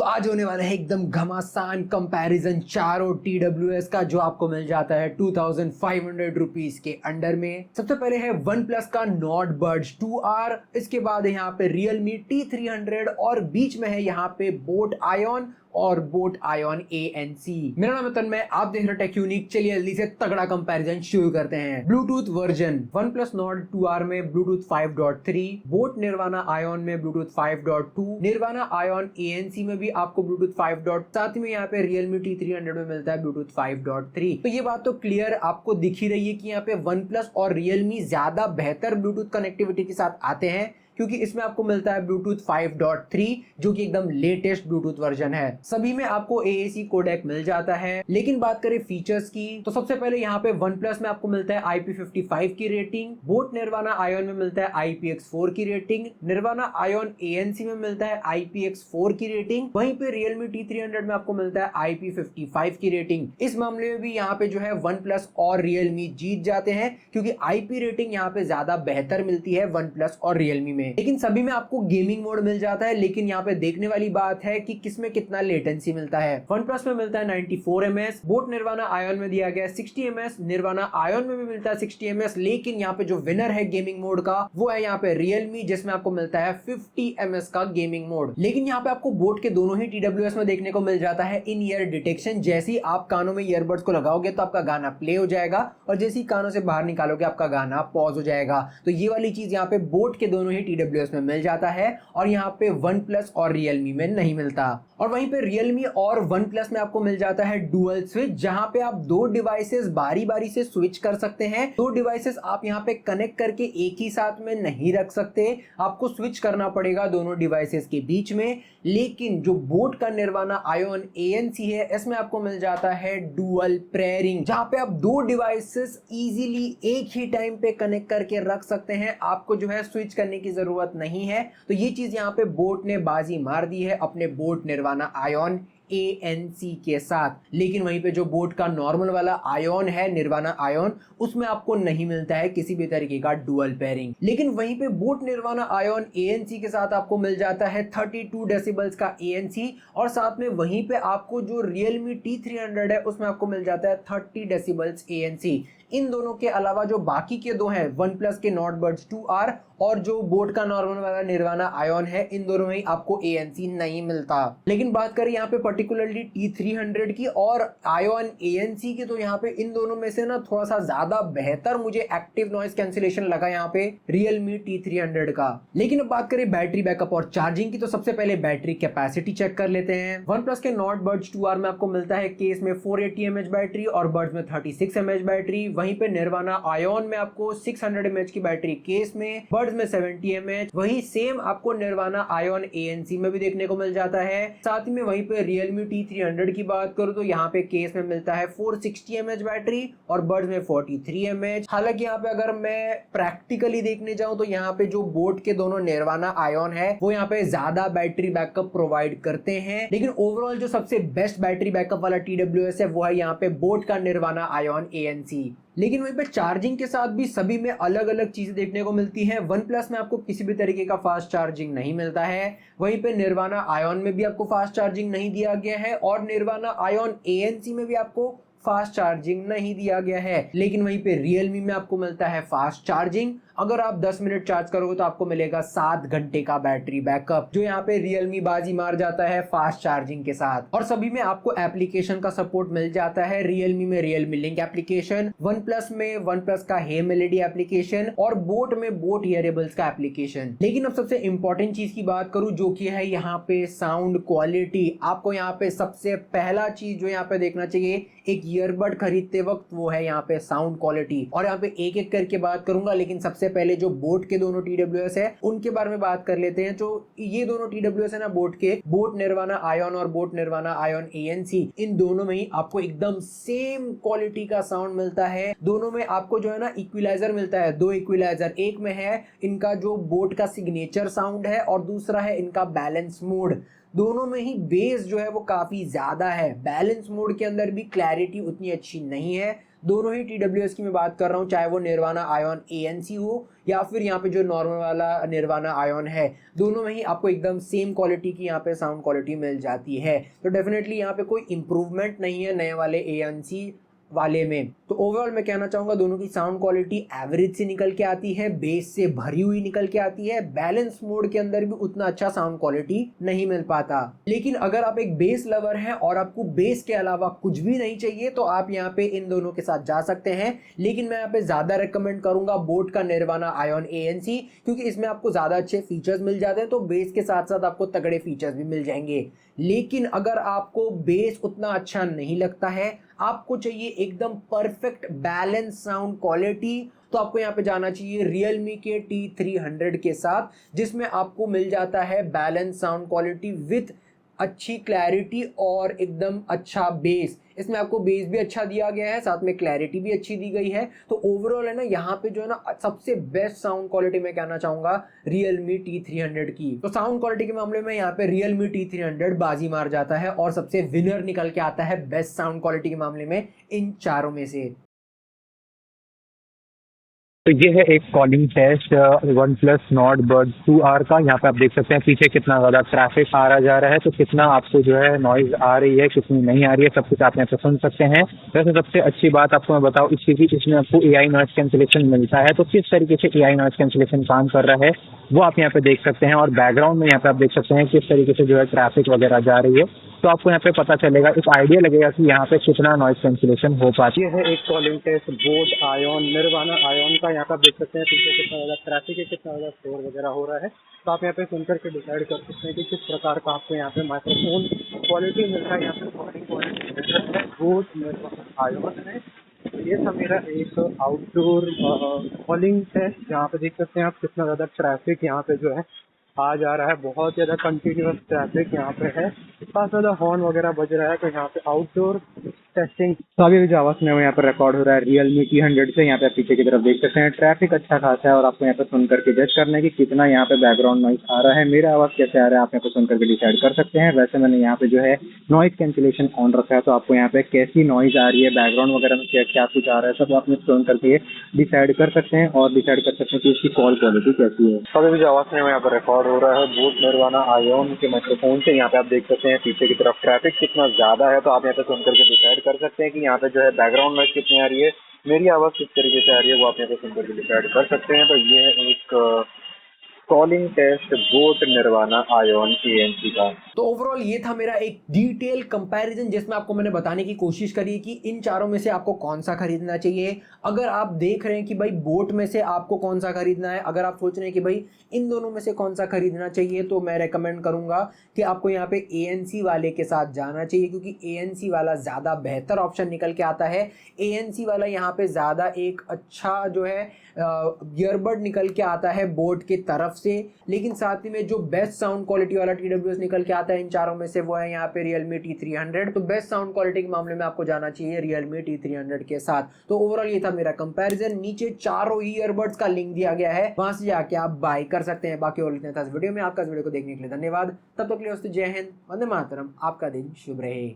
तो आज होने वाला है एकदम घमासान कंपैरिजन चारों TWS का, जो आपको मिल जाता है 2500 रुपीज के अंडर में। सबसे पहले है वन प्लस का नॉट बड्स 2R, इसके बाद है यहाँ पे Realme T300 और बीच में है यहाँ पे बोट आयोन और बोट आयोन ANC। मेरा नाम है तन्मय, आप देख रहे टेक यूनिक। चलिए जल्दी से तगड़ा कंपैरिजन शुरू करते हैं। Bluetooth version one plus not 2R में ब्लूटूथ 5.3, बोट निर्वाणा आयोन में ब्लूटूथ 5.2, निर्वाणा आयोन ANC में भी आपको ब्लूटूथ 5. साथ में यहाँ पे Realme T300 में मिलता है ब्लूटूथ 5.3। तो ये बात तो क्लियर आपको दिख ही रही है कि यहाँ पे वन प्लस और Realme ज्यादा बेहतर ब्लूटूथ कनेक्टिविटी के साथ आते हैं, क्योंकि इसमें आपको मिलता है ब्लूटूथ 5.3 जो कि एकदम लेटेस्ट ब्लूटूथ वर्जन है। सभी में आपको AAC कोडेक मिल जाता है। लेकिन बात करें फीचर्स की, तो सबसे पहले यहाँ पे वन प्लस में आपको मिलता है IP55 की रेटिंग, बोट निर्वाणा आयोन में मिलता है IPX4 की रेटिंग, निर्वाणा आयोन ANC में मिलता है IPX4 की रेटिंग, वहीं पे Realme T300 में आपको मिलता है IP55 की रेटिंग। इस मामले में भी यहाँ पे जो है वन प्लस और Realme जीत जाते हैं, क्योंकि IP रेटिंग यहाँ पे ज्यादा बेहतर मिलती है वन प्लस और Realme में। लेकिन सभी में आपको गेमिंग मोड मिल जाता है। लेकिन यहाँ पे देखने वाली बात है कि किसमें कितना लेटेंसी मिलता है। वन प्लस में मिलता है 94 ms, बोट निर्वाणा आयोन में दिया गया है 60 ms, निर्वाणा आयोन में भी मिलता है 60 ms। लेकिन यहाँ पे जो विनर है गेमिंग मोड का वो है यहाँ पे Realme, जिसमें आपको मिलता है 50 ms का गेमिंग मोड। लेकिन यहाँ पे आपको बोट के दोनों ही TWS में देखने को मिल जाता है इन ईयर डिटेक्शन। जैसे ही आप कानों में ईयरबड्स को लगाओगे तो आपका गाना प्ले हो जाएगा, और जैसे ही कानों से बाहर निकालोगे आपका गाना पॉज हो जाएगा। तो ये वाली चीज यहाँ पे बोट के दोनों ही TWS में मिल जाता है, और यहाँ पे वन प्लस और Realme में नहीं मिलता। और वहीं पे Realme और वन प्लस में आपको मिल जाता है डुअल स्विच, जहां पे आप दो डिवाइसेस बारी बारी से स्विच कर सकते हैं। दो डिवाइसेस आप यहाँ पे कनेक्ट करके एक ही साथ में नहीं रख सकते, आपको स्विच करना पड़ेगा दोनों डिवाइसेस के बीच में। लेकिन जो बोट का निर्वाणा आयोन ANC है, इसमें आपको मिल जाता है डुअल पेयरिंग, जहां पे आप दो डिवाइसेस इजीली एक ही टाइम पे कनेक्ट करके रख सकते हैं, आपको जो है स्विच करने की जरूरत नहीं है। तो ये चीज यहाँ पे बोट ने बाजी मार दी है अपने बोट निर्वाणा आयोन ANC के साथ। लेकिन वहीं पे जो बोट का नॉर्मल वाला आयोन है, निर्वाणा आयोन, उसमें आपको नहीं मिलता है किसी भी तरीके का डुअल पेयरिंग। लेकिन वहीं पे बोट निर्वाणा आयोन ANC के साथ आपको मिल जाता है 32 डेसिबल्स का ANC, और साथ में वहीं पे आपको जो Realme T300 है उसमें आपको मिल जाता है 30 डेसिबल्स ANC। इन दोनों के अलावा जो बाकी के दो हैं, वन प्लस के नॉट बड्स 2R और जो बोट का नॉर्मल वाला निर्वाणा आयोन है, इन दोनों में आपको ANC नहीं मिलता। लेकिन बात करें यहाँ पे पर्टिकुलरली T300 की और आयोन ANC की, तो यहाँ पे इन दोनों में से ना थोड़ा सा ज्यादा बेहतर मुझे एक्टिव नॉइस कैंसिलेशन लगा यहाँ पे Realme T300 का। लेकिन अब बात करें बैटरी बैकअप और चार्जिंग की, तो सबसे पहले बैटरी कैपेसिटी चेक कर लेते हैं। वन प्लस के नॉट बड्स 2R में आपको मिलता है केस में 480 mAh बैटरी और बड्स में 36 mAh बैटरी। वहीं पे निर्वाणा आयोन में आपको 600 mAh की बैटरी केस में, बड्स में 70 mAh। वही सेम आपको निर्वाणा आयोन ANC में भी देखने को मिल जाता है। साथ ही में वहीं पे Realme T300 की बात करूं तो यहाँ पे केस में मिलता है 460 mAh बैटरी और बड्स में 43 mAh। हालांकि यहाँ पे अगर मैं प्रैक्टिकली देखने जाऊं तो यहाँ पे जो बोट के दोनों निर्वाणा आयोन है वो यहाँ पे ज्यादा बैटरी बैकअप प्रोवाइड करते हैं। लेकिन ओवरऑल जो सबसे बेस्ट बैटरी बैकअप वाला TWS है वो है यहाँ पे बोट का निर्वाणा आयोन ANC। लेकिन वहीं पे चार्जिंग के साथ भी सभी में अलग अलग चीजें देखने को मिलती हैं। वन प्लस में आपको किसी भी तरीके का फास्ट चार्जिंग नहीं मिलता है, वहीं पे निर्वाणा आयोन में भी आपको फास्ट चार्जिंग नहीं दिया गया है, और निर्वाणा आयोन ANC में भी आपको फास्ट चार्जिंग नहीं दिया गया है। लेकिन वहीं पे Realme में आपको मिलता है फास्ट चार्जिंग। अगर आप 10 मिनट चार्ज करोगे तो आपको मिलेगा 7 घंटे का बैटरी बैकअप, जो यहाँ पे Realme बाजी मार जाता है फास्ट चार्जिंग के साथ। और सभी में आपको एप्लीकेशन का सपोर्ट मिल जाता है। Realme में Realme link application, one plus में वन प्लस का हे मेलेडी एप्लीकेशन, और बोट में बोट हियरेबल्स का एप्लीकेशन। लेकिन अब सबसे इंपॉर्टेंट चीज की बात करूं, जो कि है यहाँ पे साउंड क्वालिटी। आपको यहाँ पे सबसे पहला चीज जो यहाँ पे देखना चाहिए एक ईयरबड खरीदते वक्त, वो है यहाँ पे साउंड क्वालिटी। और यहाँ पे एक एक करके बात करूंगा, लेकिन सबसे पहले जो बोट के दोनों TWS है उनके बारे में बात कर लेते हैं। जो ये दोनों TWS है ना बोट के, बोट निर्वाणा आयोन और बोट निर्वाणा आयोन ANC, इन दोनों में ही आपको एकदम सेम क्वालिटी का साउंड मिलता है। दोनों में आपको जो है ना इक्विलाइजर मिलता है, दो इक्विलाइजर। एक में है इनका जो बोट का सिग्नेचर साउंड है और दूसरा है इनका बैलेंस मोड। दोनों में ही बेस जो है वो काफी ज्यादा है। बैलेंस मोड के अंदर भी क्लैरिटी उतनी अच्छी नहीं है, दोनों ही TWS की मैं बात कर रहा हूँ, चाहे वो निर्वाणा आयोन ANC हो या फिर यहाँ पे जो नॉर्मल वाला निर्वाणा आयोन है, दोनों में ही आपको एकदम सेम क्वालिटी की यहाँ पे साउंड क्वालिटी मिल जाती है। तो डेफिनेटली यहाँ पे कोई इम्प्रूवमेंट नहीं है नए वाले ANC वाले में। तो ओवरऑल मैं कहना चाहूंगा दोनों की साउंड क्वालिटी एवरेज से निकल के आती है, बेस से भरी हुई निकल के आती है। बैलेंस मोड के अंदर भी उतना अच्छा साउंड क्वालिटी नहीं मिल पाता। लेकिन अगर आप एक बेस लवर हैं और आपको बेस के अलावा कुछ भी नहीं चाहिए तो आप यहाँ पे इन दोनों के साथ जा सकते हैं। लेकिन मैं यहाँ पे ज्यादा रिकमेंड करूंगा बोट का निर्वाणा आयोन ANC, क्योंकि इसमें आपको ज्यादा अच्छे फीचर्स मिल जाते हैं, तो बेस के साथ साथ आपको तगड़े फीचर्स भी मिल जाएंगे। लेकिन अगर आपको बेस उतना अच्छा नहीं लगता है, आपको चाहिए एकदम परफेक्ट बैलेंस साउंड क्वालिटी, तो आपको यहाँ पे जाना चाहिए Realme के T300 के साथ, जिसमें आपको मिल जाता है बैलेंस साउंड क्वालिटी विथ अच्छी क्लैरिटी और एकदम अच्छा बेस। इसमें आपको बेस भी अच्छा दिया गया है, साथ में क्लैरिटी भी अच्छी दी गई है। तो ओवरऑल है ना, यहाँ पे जो है ना सबसे बेस्ट साउंड क्वालिटी मैं कहना चाहूंगा Realme T300 की। तो साउंड क्वालिटी के मामले में यहाँ पे Realme T300 बाजी मार जाता है और सबसे विनर निकल के आता है बेस्ट साउंड क्वालिटी के मामले में इन चारों में से। तो ये है एक calling test OnePlus Nord Buds 2R का। यहाँ पे आप देख सकते हैं पीछे कितना ज़्यादा ट्रैफिक आ रहा जा रहा है, तो कितना आपको जो है नॉइज़ आ रही है, कितनी नहीं आ रही है, सब कुछ आप यहाँ पे सुन सकते हैं। वैसे सबसे अच्छी बात आपको मैं बताऊँ इसकी कि इसमें आपको AI नॉइज़ कैंसिलेशन मिलता है। तो किस तरीके से AI नॉइज़ कैंसिलेशन काम कर रहा है वो आप यहाँ पे देख सकते हैं। और बैकग्राउंड में यहाँ पे आप देख सकते हैं किस तरीके से जो है ट्रैफिक वगैरह जा रही है, तो आपको यहाँ पे पता चलेगा, एक आइडिया लगेगा कि यहाँ पे कितना नॉइज़ कैंसिलेशन हो पाती है। एक calling test boat Ion Nirvana Ion का। यहाँ पे आप देख सकते हैं पीछे कितना ज़्यादा ट्रैफिक है, कितना ज़्यादा शोर वगैरह हो रहा है। तो आप यहाँ पे सुन करके डिसाइड कर सकते हैं कि किस प्रकार का आपको यहाँ पे माइक्रोफोन क्वालिटी मिल रहा है, यहाँ पे कॉलिंग क्वालिटी मिल रहा है बोट निर्वाणा आयोन में। तो ये था मेरा एक आउटडोर कॉलिंग टेस्ट। जहाँ पे देख सकते हैं आप कितना ज़्यादा ट्रैफिक यहाँ पे जो है आ जा रहा है, बहुत ज़्यादा कंटिन्यूअस ट्रैफिक यहाँ पे है, काफ़ी ज़्यादा हॉर्न वगैरह बज रहा है। तो यहाँ पे आउटडोर टेस्टिंग तो अभी जो आवाज़ में यहाँ पे रिकॉर्ड हो रहा है Realme T100 से। यहाँ पे आप पीछे की तरफ देख सकते हैं ट्रैफिक अच्छा खासा है और आपको यहाँ पे सुन करके जज करना है कि कितना यहाँ पे बैकग्राउंड नॉइस आ रहा है, मेरा आवाज़ कैसे आ रहा है, आप यहाँ पे सुन करके डिसाइड कर सकते हैं। वैसे मैंने यहाँ पे जो है नॉइस कैंसिलेशन ऑन रखा है, तो आपको यहाँ पे कैसी नॉइज आ रही है, बैकग्राउंड वगैरह में क्या क्या कुछ आ रहा है, सब आप सुन करके डिसाइड कर सकते हैं और डिसाइड कर सकते हैं कि इसकी कॉल क्वालिटी कैसी है। अभी जो आवाज़ में यहाँ पर रिकॉर्ड हो रहा है बोट निर्वाणा आयोन के माइक्रोफोन से। यहाँ पे आप देख सकते हैं पीछे की तरफ ट्रैफिक कितना ज़्यादा है, तो आप यहाँ पे सुन करके डिसाइड कर सकते हैं कि यहाँ पे जो है बैकग्राउंड नॉइज कितनी आ रही है, मेरी आवाज़ किस तरीके से आ रही है, वो आप यहाँ पे सुन करके डिसाइड कर सकते हैं। तो ये है एक calling test boat Nirvana Ion ANC का। तो ओवरऑल ये था मेरा एक डिटेल कंपैरिजन, जिसमें आपको मैंने बताने की कोशिश करी कि इन चारों में से आपको कौन सा खरीदना चाहिए। अगर आप देख रहे हैं कि भाई बोट में से आपको कौन सा खरीदना है, अगर आप सोच रहे हैं कि भाई इन दोनों में से कौन सा खरीदना चाहिए, तो मैं रेकमेंड करूंगा कि आपको यहाँ पे ANC वाले के साथ जाना चाहिए, क्योंकि ANC वाला ज़्यादा बेहतर ऑप्शन निकल के आता है। ANC वाला यहाँ पे ज़्यादा एक अच्छा जो है ईयरबड निकल के आता है बोट की तरफ से। लेकिन साथ ही में जो बेस्ट साउंड क्वालिटी वाला TWS निकल के आता है इन चारों में से, वो है यहाँ पे Realme T300। तो बेस्ट साउंड क्वालिटी के मामले में आपको जाना चाहिए Realme T300 के साथ। तो ओवरऑल ये था मेरा कंपैरिजन। नीचे चारों ही ईयरबड्स का लिंक दिया गया है, वहां से जाके आप बाय कर सकते हैं। बाकी और इतना था इस वीडियो में। आपका इस वीडियो को देखने के लिए धन्यवाद। तब तक के लिए जय हिंद, वंदे मातरम। आपका दिन शुभ रहे।